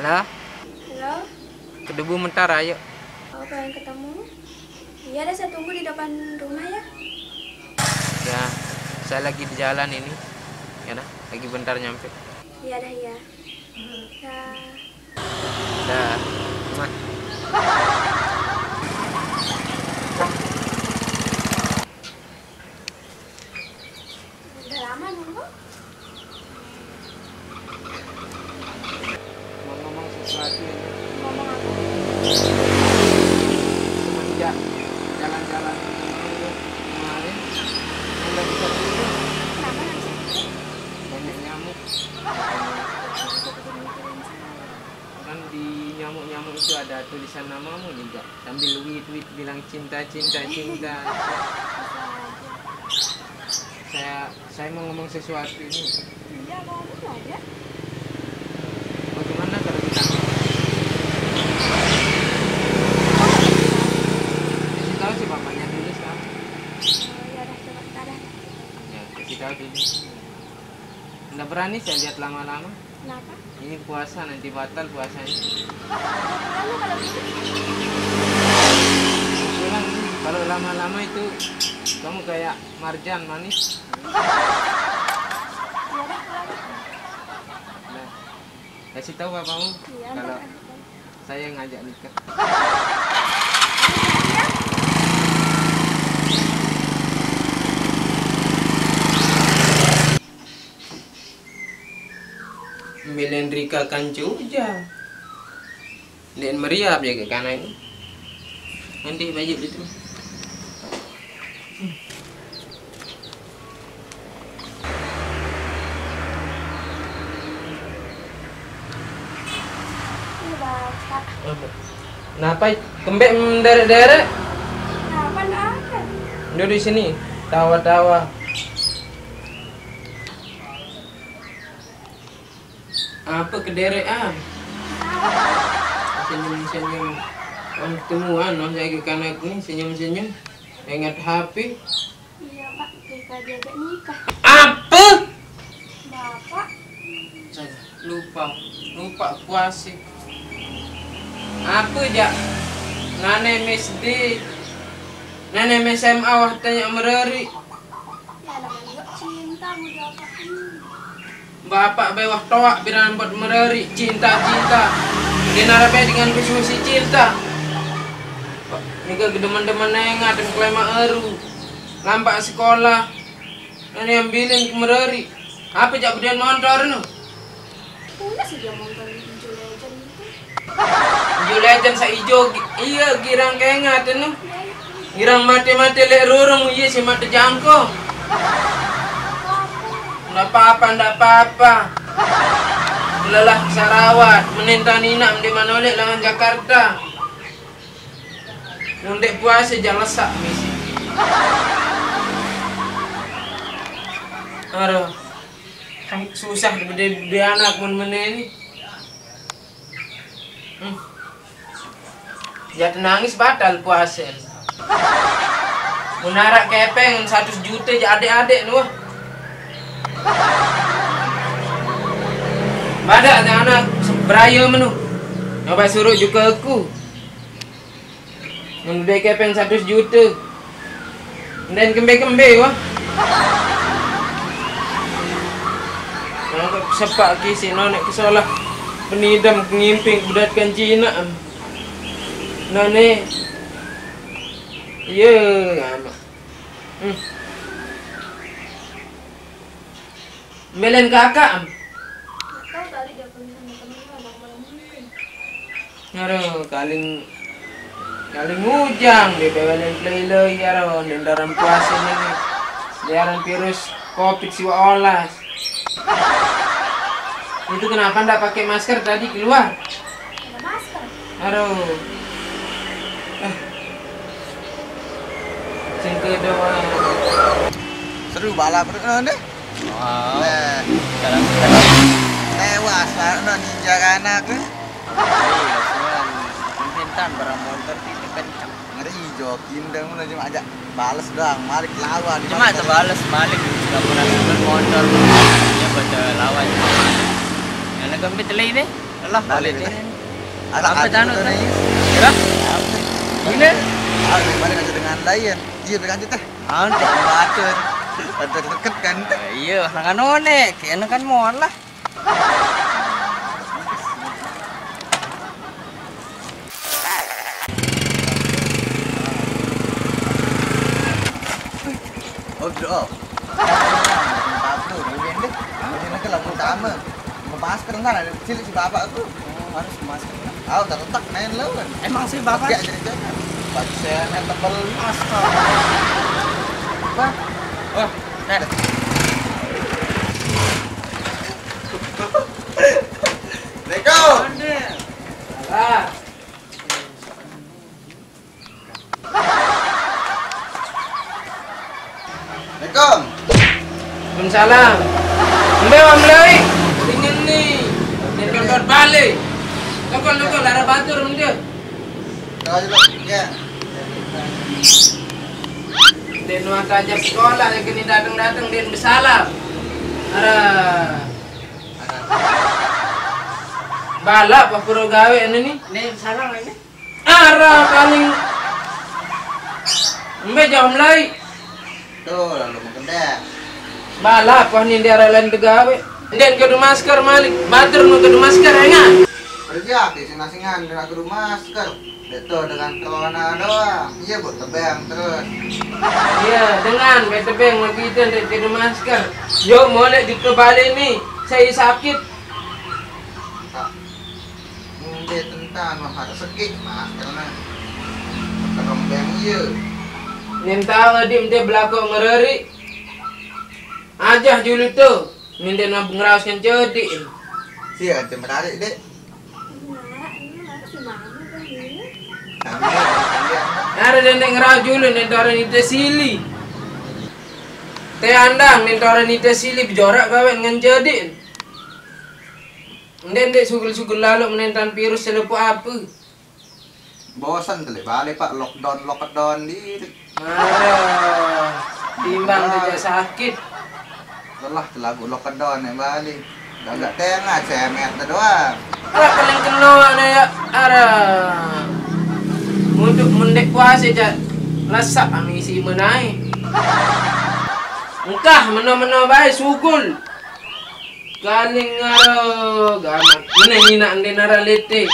Halo, Halo, kedebu bentar ayo. oh pengen ketemu? Iya deh, saya tunggu di depan rumah ya. Ya, saya lagi di jalan ini. Ya dah, lagi bentar nyampe. Iya dah, iya. Ya, Dah. Mak. udah lama nunggu? Mau ngomong sesuatu ini. Ngomong apa? Semenjak jalan-jalan kemarin, saya nggak bisa tidur. Kenapa nggak bisa tidur? Banyak nyamuk. Nggak bisa tidur mikirin saya. Kan di nyamuk-nyamuk itu ada tulisan namamu juga. Sambil tweet bilang cinta, cinta, cinta. Bisa aja. Saya mau ngomong sesuatu ini. Iya, ngomong aja. Bagaimana kalau kita kasih tahu sih bapaknya dulu sekarang. Oh, ya udah, coba ntar dah. Ya, kasih tahu dulu. Nggak berani saya lihat lama-lama. Kenapa? Ini puasa nanti batal puasanya. Kamu kalau gitu? Bilang kalau lama-lama itu kamu kayak marjan manis. Iya dah, pulang. Nah, kasih tahu bapakmu Iya, kalau ntar. saya ngajak nikah. Milen Rika Kancuja. Dan meriap ya ke kanan ini. Nanti baju itu. Ini bapak. Kenapa kembek menderek-derek? Kenapa nggak ada? Duduk di sini, tawa-tawa. Apa kederekan? Senyum-senyum. Orang ketemuan, orang saya ke kanak ini senyum-senyum. Ingat HP. Iya pak, kita diajak nikah. Apa? Bapak, Saya lupa puasi. Apa aja? Nane MSD, nane SMA wah tanya mereri. ya namanya cinta mau jawab apa ini? Bapak bewah toak biran buat mereri cinta. Dinarape dengan kususi cinta. Nika gedeman-deman nengat dan kelema eru. Lampak sekolah. Nane yang bilin ke mereri. Apa jak bedian motor nu? Udah sih dia nonton Hijau Legend itu. Hijau Legend sa ijo. Iya girang kengat nu. Ya itu. Girang mati-mati lek rurung iya si mati jangkong. Ndak apa-apa. Lelah Sarawat, menenta Nina di Manolek langan Jakarta. Nundek puasa jangan lesak misi. Aduh, kan susah di anak men ini. Jatuh nangis batal puasa. Menarak kepeng 100 juta adik-adik nuh. Badak anak beraya menu. Nyoba suruh juga aku. Nundek kepeng 100 juta. Dan kembe-kembe wah. Nangkap sepak kisi nonek kesolah penidam ngimping budatkan Cina. Nane. Iya, amak. Melen kakak. Kau kali dia punya sama temennya abang mungkin. Aduh, kaling ngujang di bawelin play ya ron dalam puasa ini. Diaran virus Covid siwa olas. Itu kenapa ndak pakai masker tadi keluar? Ada masker. Aduh. Sing kedua. Seru balap deh. Wow. Nah, Jalan tewas lah ninja anak. pintan barang motor itu kencang. Ngeri jokin deh mun cuma aja bales doang, balik lawan. Cuma terbales balik nggak pernah sebel motor. Dia baca lawan. Yang gambit lagi deh. lah Balik, balik balik. ini. Ada Apa aku tanut tuh nih? nih. Ya. Ini. Aku balik aja dengan lain. Iya berkanti teh. Ante. Batur. Ada deket kan. Iya, nangan one, kayaknya kan mohon lah. Oh, bro. Bapak kemudian deh. Kemudian ke lagu utama. Mau masker kan ada kecil si bapak tuh. Harus masker. Ah, terletak main lo kan. Emang sih bapak. Pakai jadi jangan. Pasien yang tebel. Astaga. Bang. Wah, nah. Reko. Ah, Assalamualaikum. Waalaikumsalam. Mbe wa mlei. Dingin nih. Dia kontor balik. Lokal lara batur mende. Tahu dulu. Ya. Dia nuat aja sekolah yang kini datang dia bersalah. Ara. Balap apa pura gawe ini nih? Ini salah ini. Ara paling. Mbe jauh mlei. Tuh, lalu mungkin deh. Balap wah ni dia lain tegawe. Den kudu masker malik. Batur nu kudu masker enggak? Kerja di sing-singan dengan kudu masker. Itu dengan corona doang. Iya, buat tebang terus. Iya, dengan betebeng lagi itu ndek kudu masker. Yo molek di kebalik nih. Saya sakit. Tak. Ini tentang mah harus sekik maskernya. Kerembang iya. Ninta adim dia belakang ngereri. Ajah dulu tuh. Minta nak ngeraus kan jadi. Sia kan menarik dek. Ada dendeng ngeraus dulu ninta orang itu sili. Teh andang ninta orang itu sili bejorak kawan ngan jadi. Ndek sugul lalu menentan virus selepu apa? Bosan tuh balik pak lockdown di. Timbang dia sakit. Lelah lagu lockdown yang balik. Agak tengah cemet doang. Ala paling kena ada ya ara. Untuk mendek puasa aja. Lasak kami isi menai. Engkah mena-mena baik sugul. Kaling ngaro gamat. Ini hina ande nara lete.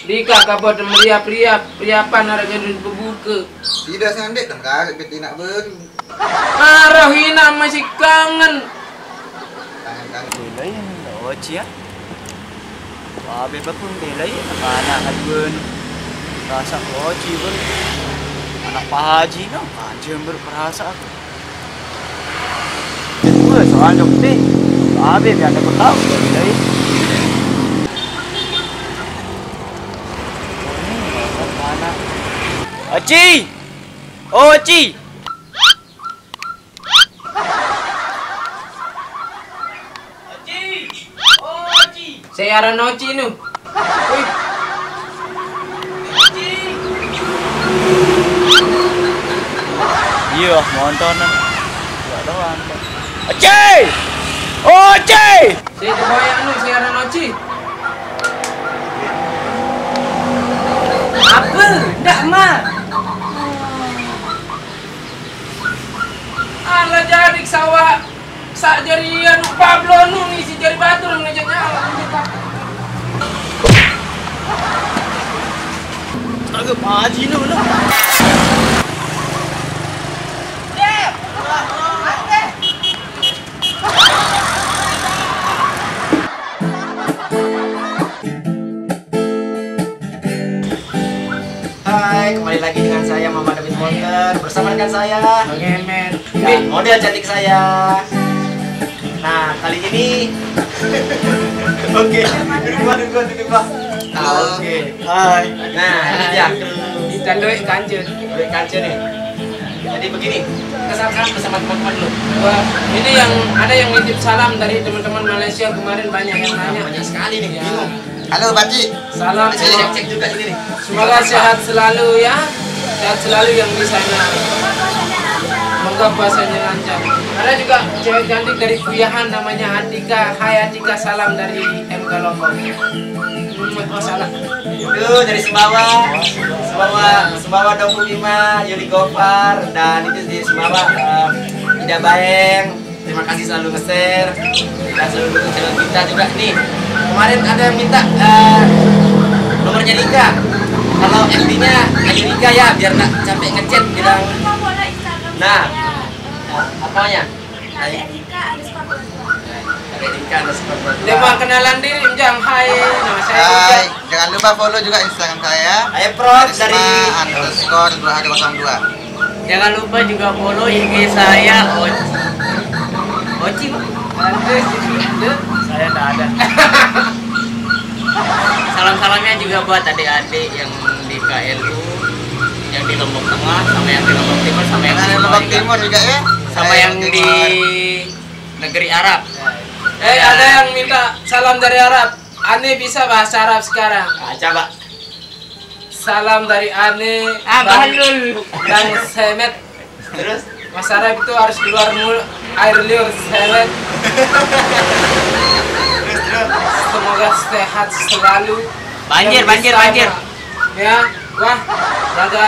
Dika kapot meriap-riapan nara jadi berbuka. Tidak sandek dan kagak betina baru. Arah hina masih kangen. Kangen-kangen. Belai lo cia. Wah, bebek pun belai anak hadun. Rasa loji pun. Anak Pak Haji no, anjing berperasa. Itu soal dokter. Abe biar aku tahu belai. Oci! Oh, Oci! Saya arah noci nu. Wih. Iya, montonan. Enggak doang. Oci! Oh, Oci! Saya kebayang nu, saya arah noci. Apa? Ndak mah. Ala jadi sawah sak jarian Pablo nu ngisi jari batur ngejaknya ala. Agak Pak Haji nu. Hai, kembali lagi dengan saya Mama David Monter bersama dengan saya Ngemen. ya, model cantik saya. Nah, kali ini oke, duduk Pak. Oke. Hai. Nah, ini dia kru Kita duit kancut. Duit kancil nih. Jadi begini, kesalkan bersama teman-teman lu. Wah, ini yang ada yang nitip salam dari teman-teman Malaysia kemarin banyak yang nanya. Banyak sekali nih, Ya. bingung. Halo Baci. Salam Saya cek juga ini nih. semoga sehat selalu ya. Sehat selalu yang di sana. Semoga puasanya lancar. Ada juga cewek cantik dari kuliahan namanya Atika. Hai Atika, salam dari MK Lombok. Oh salah. Itu dari Sumbawa. Sumbawa 25 Yuli Gopar, dan itu di Sumbawa Ida Baeng. Terima kasih selalu nge-share dan selalu dukung channel kita juga nih. Kemarin ada yang minta nomornya Rika. Kalau FB-nya ayo Rika ya, biar nggak capek ngechat bilang. Nah, apanya? Dia mau kenalan diri, Jang. Hai, nama saya Hai, Ujang. jangan lupa follow juga Instagram saya. Ayo Prof dari @_202. Jangan lupa juga follow IG saya Oci Bang. Saya enggak ada. Salam-salamnya juga buat adik-adik yang di KLU, yang di Lombok Tengah, sama yang di Lombok Timur, sama yang di Lombok Timur juga ya. sama yang di negeri Arab. Ada yang minta salam dari Arab. Ane bisa bahasa Arab sekarang. Nah, coba. Salam dari Ane, Bahlul dan Semet. Terus Mas Arab itu harus keluar air liur Semet. Semoga sehat selalu. Banjir, Dan banjir, bersama. banjir. Ya, wah,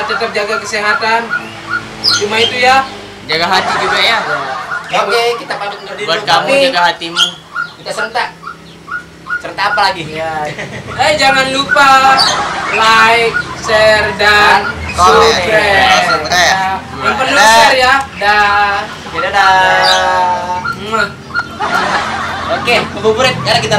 tetap jaga kesehatan. Cuma itu ya. Jaga hati juga ya. oke, kita pamit undur diri. Buat dulu. kamu Tapi- jaga hatimu. Kita serentak. Serentak apa lagi? Ya. Jangan lupa like, share, dan Komen. subscribe. Subscribe. Ya, yang perlu Dadah. share ya. Dah. Oke, dadah. Mwah. Oke, ngabuburit. Ya kita